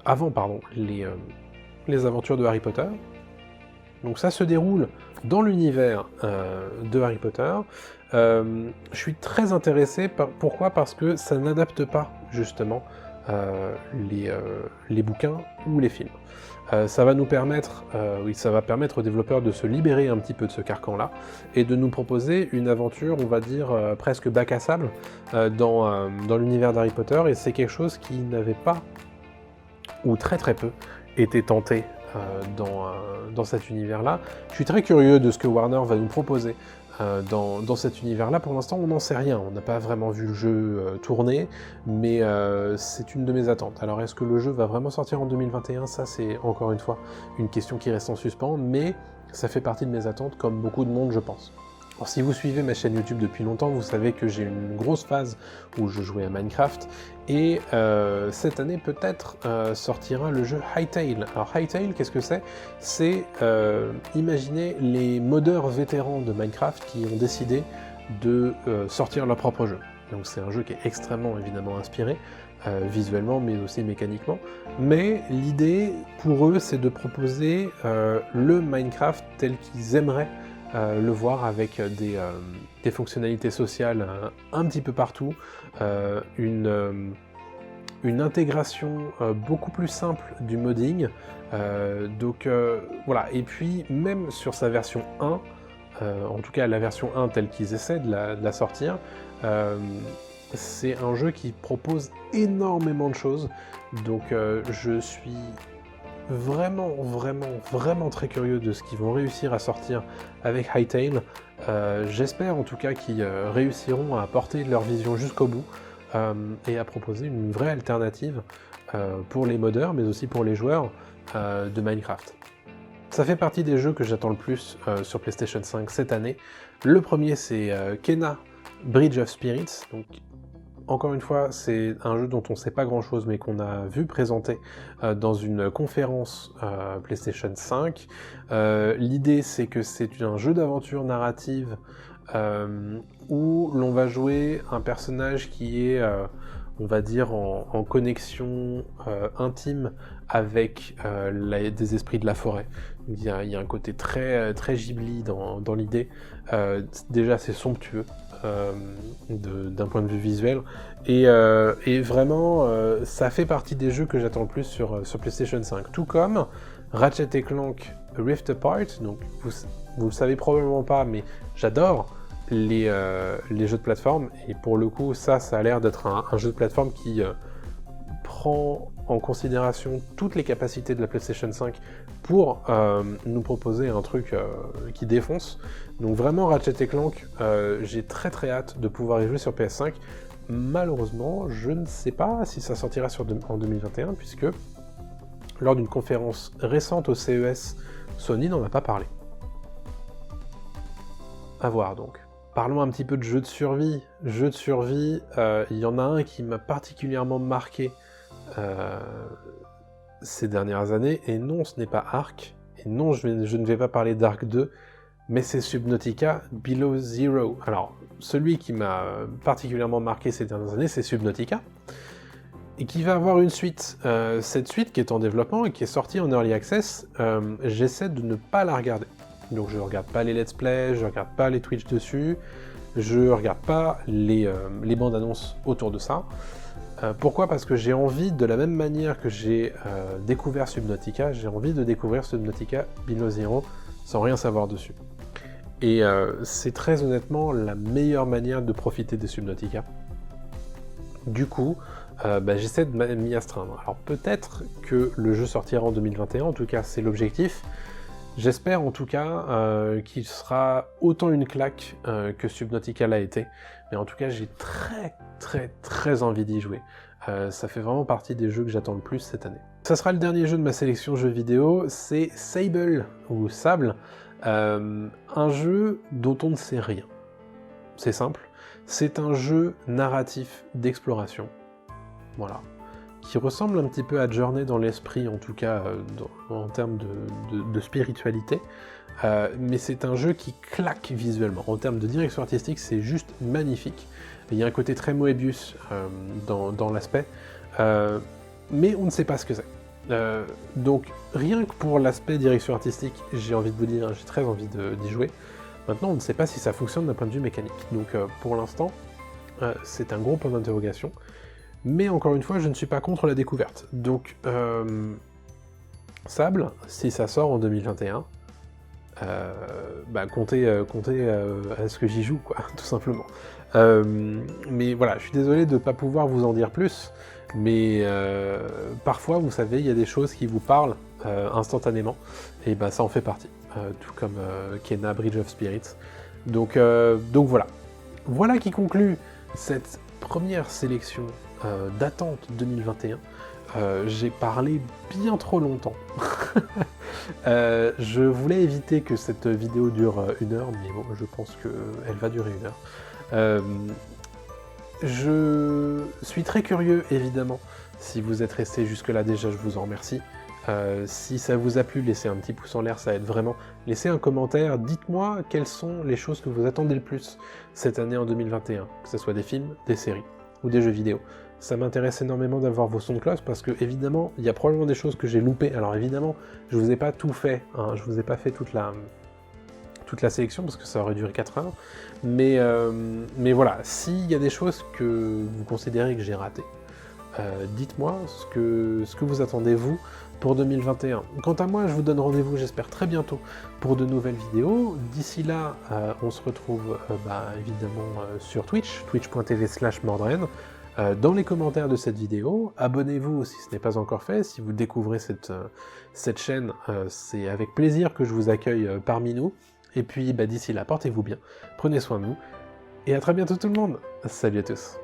avant les aventures de Harry Potter. Donc ça se déroule dans l'univers de Harry Potter. Je suis très intéressé, pourquoi? Parce que ça n'adapte pas justement les bouquins ou les films. Ça va permettre aux développeurs de se libérer un petit peu de ce carcan-là et de nous proposer une aventure, on va dire, presque bac à sable dans l'univers d'Harry Potter, et c'est quelque chose qui n'avait pas, ou très très peu, été tenté dans cet univers-là. Je suis très curieux de ce que Warner va nous proposer dans cet univers-là. Pour l'instant, on n'en sait rien. On n'a pas vraiment vu le jeu tourner, mais c'est une de mes attentes. Alors, est-ce que le jeu va vraiment sortir en 2021? Ça, c'est encore une fois une question qui reste en suspens, mais ça fait partie de mes attentes, comme beaucoup de monde, je pense. Alors, si vous suivez ma chaîne YouTube depuis longtemps, vous savez que j'ai une grosse phase où je jouais à Minecraft, et cette année peut-être sortira le jeu Hytale. Alors Hytale, qu'est-ce que c'est? C'est, imaginez les modeurs vétérans de Minecraft qui ont décidé de sortir leur propre jeu. Donc c'est un jeu qui est extrêmement évidemment inspiré, visuellement mais aussi mécaniquement, mais l'idée pour eux c'est de proposer le Minecraft tel qu'ils aimeraient le voir, avec des fonctionnalités sociales un petit peu partout, une intégration beaucoup plus simple du modding, voilà, et puis même sur sa version 1, en tout cas la version 1 telle qu'ils essaient de la sortir, c'est un jeu qui propose énormément de choses, donc je suis vraiment très curieux de ce qu'ils vont réussir à sortir avec Hytale. J'espère en tout cas qu'ils réussiront à porter leur vision jusqu'au bout et à proposer une vraie alternative pour les modeurs, mais aussi pour les joueurs de Minecraft. Ça fait partie des jeux que j'attends le plus sur PlayStation 5 cette année. Le premier, c'est Kena Bridge of Spirits. Donc, encore une fois, c'est un jeu dont on ne sait pas grand-chose, mais qu'on a vu présenter dans une conférence PlayStation 5. L'idée, c'est que c'est un jeu d'aventure narrative où l'on va jouer un personnage qui est, on va dire, en connexion intime avec des esprits de la forêt. Il y a un côté très Ghibli dans l'idée. Déjà, c'est somptueux d'un point de vue visuel, et vraiment, ça fait partie des jeux que j'attends le plus sur PlayStation 5. Tout comme Ratchet & Clank Rift Apart. Donc, vous le savez probablement pas, mais j'adore les jeux de plateforme, et pour le coup, ça a l'air d'être un jeu de plateforme qui prend en considération toutes les capacités de la PlayStation 5 pour nous proposer un truc qui défonce. Donc vraiment, Ratchet & Clank, j'ai très hâte de pouvoir y jouer sur PS5. Malheureusement, je ne sais pas si ça sortira en 2021, puisque lors d'une conférence récente au CES, Sony n'en a pas parlé. À voir donc. Parlons un petit peu de jeux de survie. Jeux de survie, il y en a un qui m'a particulièrement marqué ces dernières années, et non, ce n'est pas Ark, et non, je ne vais pas parler d'Ark 2, mais c'est Subnautica Below Zero. Alors, celui qui m'a particulièrement marqué ces dernières années, c'est Subnautica, et qui va avoir une suite. Cette suite qui est en développement et qui est sortie en Early Access, j'essaie de ne pas la regarder. Donc je regarde pas les let's play, je regarde pas les Twitch dessus, je regarde pas les bandes annonces autour de ça. Pourquoi? Parce que j'ai envie, de la même manière que j'ai découvert Subnautica, j'ai envie de découvrir Subnautica Below Zero sans rien savoir dessus. Et c'est très honnêtement la meilleure manière de profiter de Subnautica. Du coup, j'essaie de m'y astreindre. Alors peut-être que le jeu sortira en 2021, en tout cas c'est l'objectif. J'espère en tout cas qu'il sera autant une claque que Subnautica l'a été. Mais en tout cas j'ai très envie d'y jouer. Ça fait vraiment partie des jeux que j'attends le plus cette année. Ça sera le dernier jeu de ma sélection jeux vidéo, c'est Sable, ou Sable, un jeu dont on ne sait rien. C'est simple, c'est un jeu narratif d'exploration, voilà, qui ressemble un petit peu à Journey dans l'esprit, en tout cas en termes de spiritualité, mais c'est un jeu qui claque visuellement. En termes de direction artistique, c'est juste magnifique. Il y a un côté très Moebius dans l'aspect, mais on ne sait pas ce que c'est. Donc rien que pour l'aspect direction artistique, j'ai envie de vous dire, j'ai très envie d'y jouer. Maintenant, on ne sait pas si ça fonctionne d'un point de vue mécanique. Donc pour l'instant, c'est un gros point d'interrogation. Mais encore une fois, je ne suis pas contre la découverte. Donc Sable, si ça sort en 2021, comptez à ce que j'y joue, quoi, tout simplement. Mais voilà, je suis désolé de ne pas pouvoir vous en dire plus, mais parfois, vous savez, il y a des choses qui vous parlent instantanément, et ça en fait partie, tout comme Kena Bridge of Spirits. Donc voilà. Voilà qui conclut cette première sélection d'attente 2021. J'ai parlé bien trop longtemps. Je voulais éviter que cette vidéo dure 1 heure, mais bon, je pense qu'elle va durer 1 heure. Je suis très curieux, évidemment. Si vous êtes resté jusque-là déjà, je vous en remercie. Si ça vous a plu, laissez un petit pouce en l'air, ça aide vraiment. Laissez un commentaire, dites-moi quelles sont les choses que vous attendez le plus cette année en 2021, que ce soit des films, des séries ou des jeux vidéo. Ça m'intéresse énormément d'avoir vos sons de cloche parce que, évidemment, il y a probablement des choses que j'ai loupées. Alors évidemment, je vous ai pas tout fait, hein, je vous ai pas fait toute la sélection parce que ça aurait duré 4 heures. Mais voilà, s'il y a des choses que vous considérez que j'ai ratées, dites-moi ce que vous attendez, vous, pour 2021. Quant à moi, je vous donne rendez-vous, j'espère, très bientôt pour de nouvelles vidéos. D'ici là, on se retrouve évidemment sur Twitch, twitch.tv/Mordren. Dans les commentaires de cette vidéo, abonnez-vous si ce n'est pas encore fait. Si vous découvrez cette chaîne, c'est avec plaisir que je vous accueille parmi nous. Et puis d'ici là, portez-vous bien, prenez soin de vous, et à très bientôt tout le monde. Salut à tous.